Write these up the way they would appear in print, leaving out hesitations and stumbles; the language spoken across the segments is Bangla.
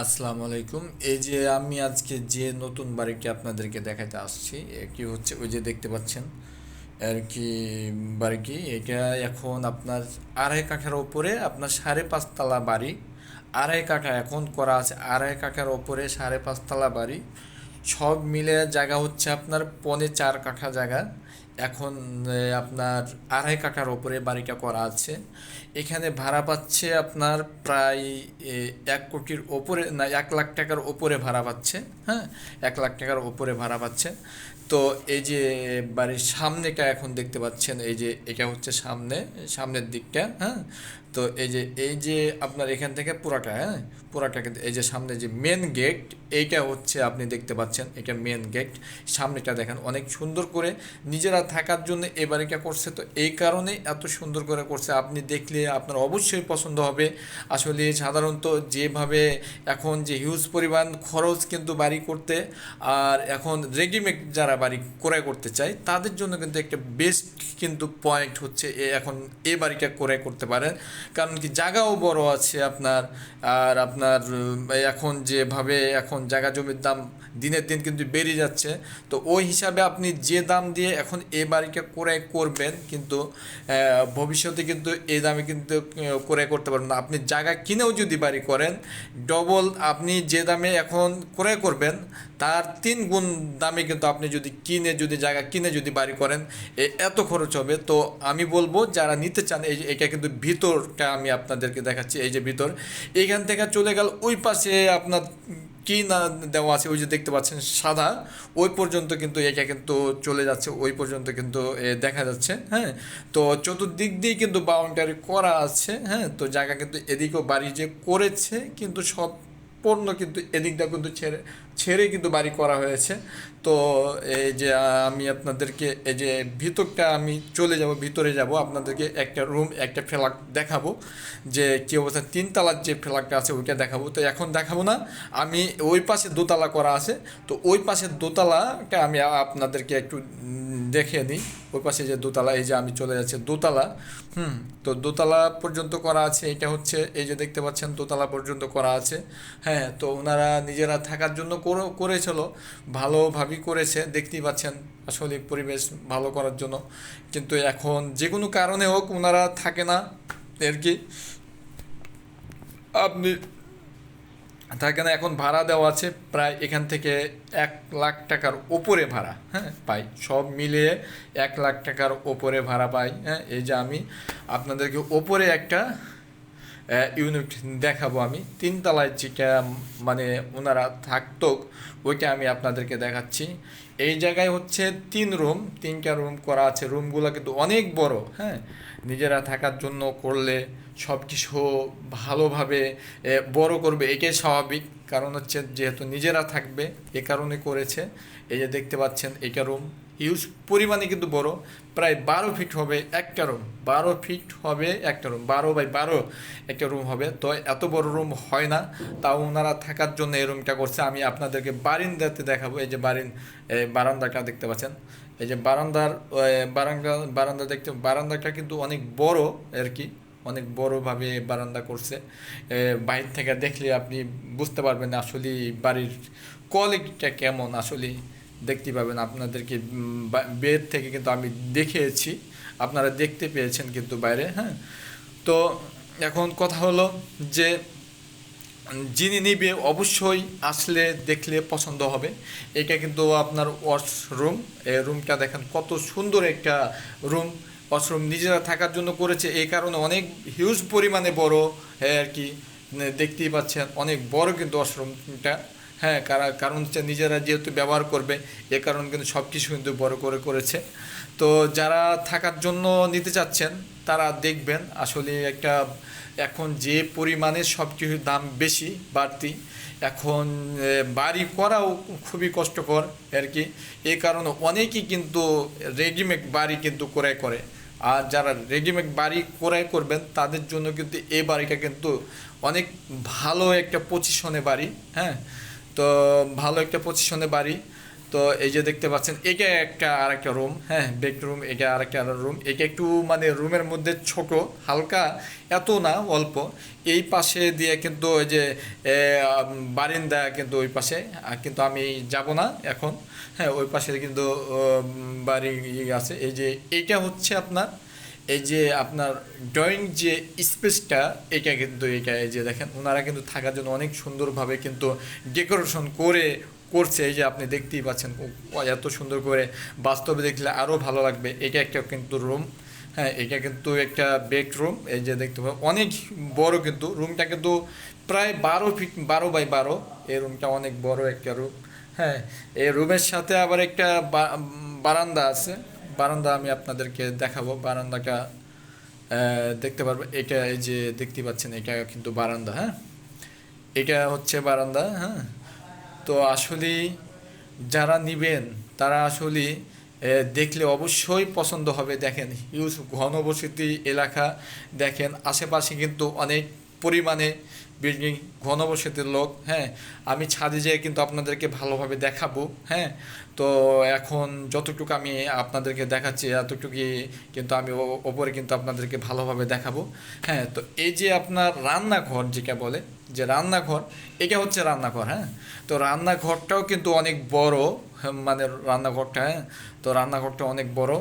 আসসালামু আলাইকুম। এই যে আমি আজকে যে নতুন বাড়িটি আপনাদেরকে দেখাতে আসছি, কি হচ্ছে ওই যে দেখতে পাচ্ছেন আর কি বাড়িটি। এটা এখন আপনার আড়াই কাঠার ওপরে আপনার 5.5 তলা বাড়ি। আড়াই কাঠা এখন করা আছে, আড়াই কাঠার ওপরে 5.5 তলা বাড়ি। সব মিলে জায়গা হচ্ছে আপনার 4.25 কাঠা জায়গা। এখন আপনার আড়াই কাঠার ওপরে বাড়িটা করা আছে। এখানে ভাড়া পাচ্ছে আপনার প্রায় 1 কোটির ওপরে, না 1 লাখ টাকার ওপরে ভাড়া পাচ্ছে। হ্যাঁ, 1 লাখ টাকার ওপরে ভাড়া পাচ্ছে। তো এই যে বাড়ির সামনেটা এখন দেখতে পাচ্ছেন, এই যে এটা হচ্ছে সামনের দিকটা। হ্যাঁ, তো এই যে আপনার এখান থেকে পুরাটা, হ্যাঁ পুরাটা কিন্তু এই যে সামনে যে মেন গেট, এইটা হচ্ছে আপনি দেখতে পাচ্ছেন, এটা মেন গেট। সামনেটা দেখেন অনেক সুন্দর করে নিজেরা থাকার জন্য এই বাড়িটা করছে। তো এই কারণেই এত সুন্দর করে করছে, আপনি দেখলে আপনার অবশ্যই পছন্দ হবে। আসলে সাধারণত যেভাবে এখন যে হিউজ পরিমাণ খরচ কিন্তু বাড়ি করতে, আর এখন রেডিমেড যারা বাড়ি ক্রয় করতে চায় তাদের জন্য কিন্তু একটা বেস্ট কিন্তু পয়েন্ট হচ্ছে এখন এই বাড়িটা ক্রয় করতে পারেন। কারণ কি জায়গাও বড় আছে আপনার। আর আপনার এখন যেভাবে এখন জায়গা জমির দাম দিনের দিন কিন্তু বেড়ে যাচ্ছে, তো ওই হিসাবে আপনি যে দাম দিয়ে এখন এই বাড়িটা ক্রয় করবেন, কিন্তু ভবিষ্যতে কিন্তু এই দামে কিন্তু ক্রয় করতে পারবেন না। আপনি জায়গা কিনেও যদি বাড়ি করেন, ডবল আপনি যে দামে এখন ক্রয় করবেন তার 3 গুণ দামে কিন্তু আপনি যদি জায়গা কিনে যদি বাড়ি করেন, এত খরচ হবে। তো আমি বলবো যারা নিতে চান, এই যে এটা কিন্তু ভিতরটা আমি আপনাদেরকে দেখাচ্ছি, এই যে ভিতর। এইখান থেকে চলে গেল ওই পাশে আপনার কি না দেওয়া আছে, ওই যে দেখতে পাচ্ছেন সাদা, ওই পর্যন্ত কিন্তু এটা কিন্তু চলে যাচ্ছে, ওই পর্যন্ত কিন্তু দেখা যাচ্ছে। হ্যাঁ, তো চতুর্দিক দিয়ে কিন্তু বাউন্ডারি করা আছে। হ্যাঁ, তো জায়গা কিন্তু এদিকেও বাড়ি যে করেছে কিন্তু সব পণ্য কিন্তু এদিকটা কিন্তু ছেড়ে ছেড়ে কিন্তু বাড়ি করা হয়েছে। তো এই যে আমি আপনাদেরকে এই যে ভিতরটা আমি ভিতরে যাব, আপনাদেরকে একটা রুম একটা ফ্ল্যাট দেখাবো, যে কী অবস্থা। 3 তলার যে ফ্ল্যাটটা আছে ওইটা দেখাবো। তো এখন দেখাবো না, আমি ওই পাশে দোতলা করা আছে, তো ওই পাশের দোতলাটা আমি আপনাদেরকে একটু দেখিয়ে দিই। ওই পাশে যে দোতলা, এই যে আমি চলে যাচ্ছি দোতলা। তো দোতলা পর্যন্ত করা আছে, এটা হচ্ছে এই যে দেখতে পাচ্ছেন দোতলা পর্যন্ত করা আছে। হ্যাঁ, তো ওনারা নিজেরা থাকার জন্য করেছিল, ভালোভাবেই করেছে, দেখতেই পাচ্ছেন আসলে পরিবেশ ভালো করার জন্য। কিন্তু এখন যে কোনো কারণে হোক ওনারা থাকে না আর কি, আপনি থাকে না। এখন ভাড়া দেওয়া আছে প্রায় এখান থেকে 1 লাখ টাকার ওপরে ভাড়া, হ্যাঁ পাই, সব মিলিয়ে 1 লাখ টাকার ওপরে ভাড়া পাই। হ্যাঁ, এই যে আমি আপনাদেরকে ওপরে একটা ইউনিট দেখাবো, আমি 3 তলায় যেটা মানে ওনারা থাকতো ওইটা আমি আপনাদেরকে দেখাচ্ছি। এই জায়গায় হচ্ছে 3 রুম, 3টা রুম করা আছে। রুমগুলো কিন্তু অনেক বড়। হ্যাঁ, নিজেরা থাকার জন্য করলে সব কিছু ভালোভাবে বড় করবে, এটাই স্বাভাবিক। কারণ হচ্ছে যেহেতু নিজেরা থাকবে এ কারণে করেছে। এই যে দেখতে পাচ্ছেন এটা রুম হিউজ পরিমাণে কিন্তু বড়, প্রায় 12 ফিট হবে একটা রুম। 12 ফিট হবে একটা রুম, 12 বাই 12 একটা রুম হবে। তো এত বড় রুম হয় না, তাও ওনারা থাকার জন্য এই রুমটা করছে। আমি আপনাদেরকে বারিন্দাতে দেখাবো, এই যে বারান্দাটা দেখতে পাচ্ছেন। এই যে বারান্দাটা কিন্তু অনেক বড় আর কি, অনেক বড়োভাবে বারান্দা করছে। বাইরে থেকে দেখলে আপনি বুঝতে পারবেন আসলে বাড়ির কোয়ালিটিটা কেমন, আসলে দেখতে পাবেন। আপনাদেরকে বের থেকে কিন্তু আমি দেখিয়েছি, আপনারা দেখতে পেয়েছেন কিন্তু বাইরে। হ্যাঁ, তো এখন কথা হলো যে যিনি নিবে অবশ্যই আসলে দেখলে পছন্দ হবে। এটা কিন্তু আপনার ওয়াশরুম, এই রুমটা দেখেন কত সুন্দর একটা রুম। ওয়াশরুম নিজেরা থাকার জন্য করেছে, এই কারণে অনেক হিউজ পরিমাণে বড়। হ্যাঁ আর কি, দেখতেই পাচ্ছেন অনেক বড় কিন্তু ওয়াশরুমটা। হ্যাঁ, কারণ হচ্ছে নিজেরা যেহেতু ব্যবহার করবে, এ কারণে কিন্তু সব কিছু কিন্তু বড় করে করেছে। তো যারা থাকার জন্য নিতে চাচ্ছেন তারা দেখবেন আসলে একটা, এখন যে পরিমাণে সব কিছুর দাম বেশি বাড়তি, এখন বাড়ি করাও খুবই কষ্টকর আর কি। এই কারণে অনেকেই কিন্তু রেডিমেড বাড়ি কিন্তু ক্রয় করে। আর যারা রেডিমেড বাড়ি ক্রয় করবেন তাদের জন্য কিন্তু এই বাড়িটা কিন্তু অনেক ভালো একটা পজিশনে বাড়ি। হ্যাঁ, তো ভালো একটা পজিশনে বাড়ি। তো এই যে দেখতে পাচ্ছেন এটা একটা আর একটা রুম, হ্যাঁ বেডরুম, এটা আর একটা রুম। এটা একটু মানে রুমের মধ্যে ছোট হালকা, এত না অল্প। এই পাশে দিয়ে কিন্তু ওই যে বারিন্দা কিন্তু ওই পাশে, কিন্তু আমি যাব না এখন। হ্যাঁ ওই পাশে কিন্তু বাড়ি আছে। এই যে এইটা হচ্ছে আপনার, এই যে আপনার ড্রয়িং যে স্পেসটা, এটা কিন্তু এটা এই যে দেখেন ওনারা কিন্তু থাকার জন্য অনেক সুন্দরভাবে কিন্তু ডেকোরেশন করছে। এই যে আপনি দেখতেই পাচ্ছেন এত সুন্দর করে, বাস্তবে দেখলে আরও ভালো লাগবে। এটা একটা কিন্তু রুম, হ্যাঁ এটা কিন্তু একটা বেডরুম। এই যে দেখতে পাবেন অনেক বড় কিন্তু রুমটা, কিন্তু প্রায় 12 ফিট, 12 বাই 12। এই রুমটা অনেক বড় একটা রুম। হ্যাঁ এই রুমের সাথে আবার একটা বারান্দা আছে। বারান্দা আমি আপনাদেরকে দেখাবো। বারান্দাটা দেখতে পারবো। এটা এই যে দেখতে পাচ্ছেন এটা কিন্তু বারান্দা, হ্যাঁ এটা হচ্ছে বারান্দা। হ্যাঁ তো আসলে যারা নিবেন তারা আসলে দেখলে অবশ্যই পছন্দ হবে। দেখেন হিউজ ঘনবসতি এলাকা, দেখেন আশেপাশে কিন্তু অনেক পরিমাণে বিল্ডিং, ঘনবসতির লোক। হ্যাঁ আমি ছাদে যেয়ে কিন্তু আপনাদেরকে ভালোভাবে দেখাবো। হ্যাঁ তো এখন যতটুকু আমি আপনাদেরকে দেখাচ্ছি এতটুকুই, কিন্তু আমি ওপরে কিন্তু আপনাদেরকে ভালোভাবে দেখাবো। হ্যাঁ তো এই যে আপনার রান্নাঘর যেটা বলে, যে রান্নাঘর, এটা হচ্ছে রান্নাঘর। হ্যাঁ তো রান্নাঘরটাও কিন্তু অনেক বড়, হ্যাঁ, মানে রান্নাঘরটা, হ্যাঁ তো রান্নাঘরটা অনেক বড়।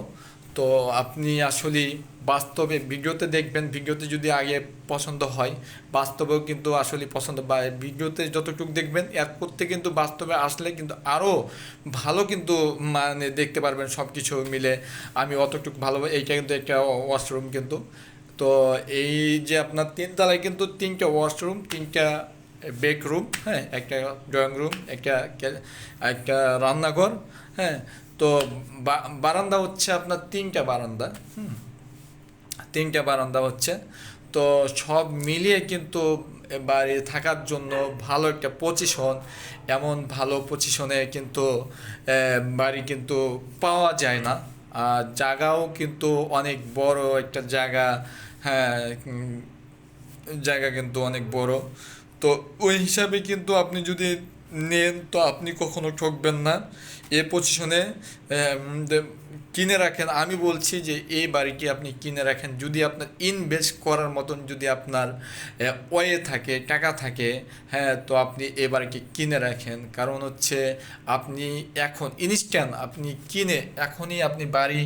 তো আপনি আসলে বাস্তবে ভিডিওতে দেখবেন, ভিডিওতে যদি আগে পছন্দ হয় বাস্তবেও কিন্তু আসলে পছন্দ, বা ভিডিওতে যতটুকু দেখবেন এর করতে কিন্তু বাস্তবে আসলে কিন্তু আরও ভালো কিন্তু মানে দেখতে পারবেন সব কিছু মিলে। আমি অতটুকু ভালো, এইটা কিন্তু একটা ওয়াশরুম কিন্তু। তো এই যে আপনার তিনতলায় কিন্তু 3টা ওয়াশরুম, 3টা বেডরুম, হ্যাঁ একটা ড্রয়িং রুম, একটা একটা রান্নাঘর। হ্যাঁ তো বারান্দা হচ্ছে আপনার 3টা বারান্দা। 3টা বারান্দা হচ্ছে। তো সব মিলিয়ে কিন্তু বাড়ি থাকার জন্য ভালো একটা পজিশন, এমন ভালো পজিশনে কিন্তু বাড়ি কিন্তু পাওয়া যায় না। আর জায়গাও কিন্তু অনেক বড় একটা জায়গা। হ্যাঁ জায়গা কিন্তু অনেক বড়। তো ওই হিসাবে কিন্তু আপনি যদি নেন তো আপনি কখনো ঠকবেন না। এ পজিশনে কিনে রাখেন। আমি বলছি যে এই বাড়িটি আপনি কিনে রাখেন যদি আপনার ইনভেস্ট করার মতন, যদি আপনার ওয়ে থাকে, টাকা থাকে। হ্যাঁ তো আপনি এই বাড়িটি কিনে রাখেন। কারণ হচ্ছে আপনি এখন ইনস্ট্যান্ট আপনি কিনে এখনই আপনি বাড়ি,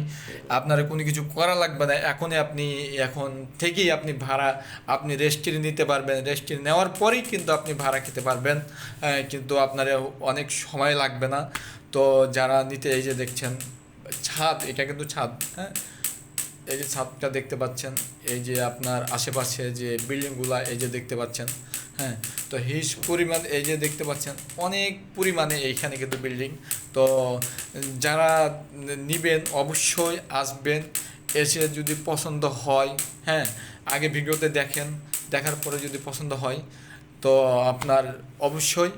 আপনার কোনো কিছু করা লাগবে না, এখনই আপনি এখন থেকেই আপনি ভাড়া, আপনি রেস্ট্রি নিতে পারবেন। রেস্ট্রি নেওয়ার পরেই কিন্তু আপনি ভাড়া খেতে পারবেন, কিন্তু আপনার অনেক সময় লাগবে না। তো যারা নিতে, এই যে দেখছেন ছাদ, এটা কিন্তু ছাদ। হ্যাঁ এই যে ছাদটা দেখতে পাচ্ছেন, এই যে আপনার আশেপাশে যে বিল্ডিংগুলা এই যে দেখতে পাচ্ছেন। হ্যাঁ তো হিউজ পরিমাণ, এই যে দেখতে পাচ্ছেন অনেক পরিমাণে এইখানে কিন্তু বিল্ডিং। তো যারা নিবেন অবশ্যই আসবেন, এসে যদি পছন্দ হয়, হ্যাঁ আগে ভিডিওতে দেখেন, দেখার পরে যদি পছন্দ হয় তো আপনার অবশ্যই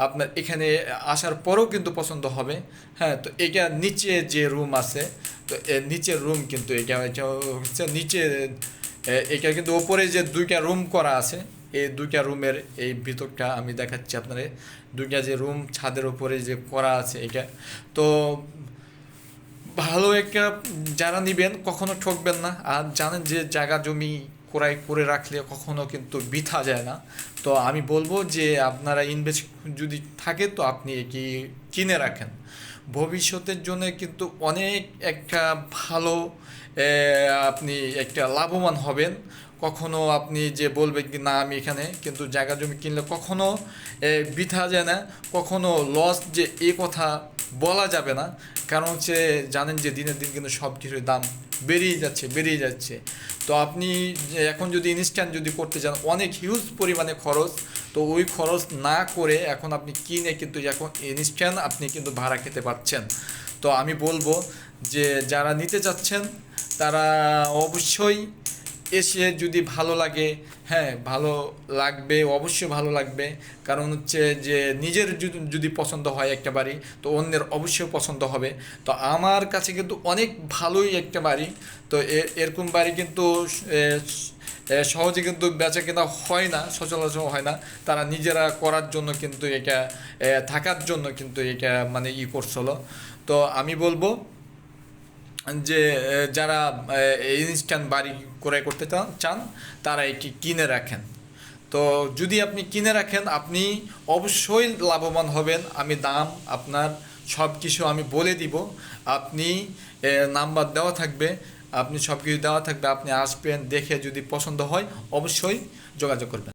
আপনার এখানে আসার পরেও কিন্তু পছন্দ হবে। হ্যাঁ তো এটা নিচে যে রুম আছে, তো এর নিচের রুম কিন্তু এটা এটা হচ্ছে নিচে, এটা কিন্তু ওপরে যে 2টা রুম করা আছে, এই 2টা রুমের এই ভিতরটা আমি দেখাচ্ছি আপনাদের। 2টা যে রুম ছাদের উপরে যে করা আছে এটা। তো ভালো একটা, যারা নিবেন কখনো ঠকবেন না। আর জানেন যে জায়গা জমি ক্রয় করে রাখলে কখনো কিন্তু বৃথা যায় না। তো আমি বলবো যে আপনারা ইনভেস্ট যদি থাকে তো আপনি কি কিনে রাখেন, ভবিষ্যতের জন্য কিন্তু অনেক একটা ভালো, আপনি একটা লাভবান হবেন। কখনো আপনি যে বলবেন কি না আমি এখানে, কিন্তু জায়গা জমি কিনলে কখনো বৃথা যায় না, কখনো লস যে এ কথা বলা যাবে না। কারণ হচ্ছে জানেন যে দিনের দিন কিন্তু সব কিছুর দাম বেরিয়ে যাচ্ছে। তো আপনি এখন যদি ইনস্ট্যান্ট যদি করতে চান অনেক হিউজ পরিমাণে খরচ, তো ওই খরচ না করে এখন আপনি কিনে কিন্তু এখন ইনস্ট্যান্ট আপনি কিন্তু ভাড়া খেতে পারছেন। তো আমি বলবো যে যারা নিতে চাচ্ছেন তারা অবশ্যই এসে, যদি ভালো লাগে, হ্যাঁ ভালো লাগবে, অবশ্যই ভালো লাগবে। কারণ হচ্ছে যে নিজের যদি পছন্দ হয় একটা বাড়ি, তো অন্যের অবশ্যই পছন্দ হবে। তো আমার কাছে কিন্তু অনেক ভালোই একটা বাড়ি। তো এরকম বাড়ি কিন্তু সহজে কিন্তু বেচা কেনা হয় না, সচরাচর হয় না। তারা নিজেরা করার জন্য কিন্তু এটা থাকার জন্য কিন্তু এটা মানে করছিল। তো আমি বলবো যে যারা ইনস্ট্যান্ট বাড়ি ক্রয় করতে চান তারা এটি কিনে রাখেন। তো যদি আপনি কিনে রাখেন আপনি অবশ্যই লাভবান হবেন। আমি দাম আপনার সব কিছু আমি বলে দিব। আপনি নাম্বার দেওয়া থাকবে, আপনি সব কিছু দেওয়া থাকবে, আপনি আসবেন, দেখে যদি পছন্দ হয় অবশ্যই যোগাযোগ করবেন।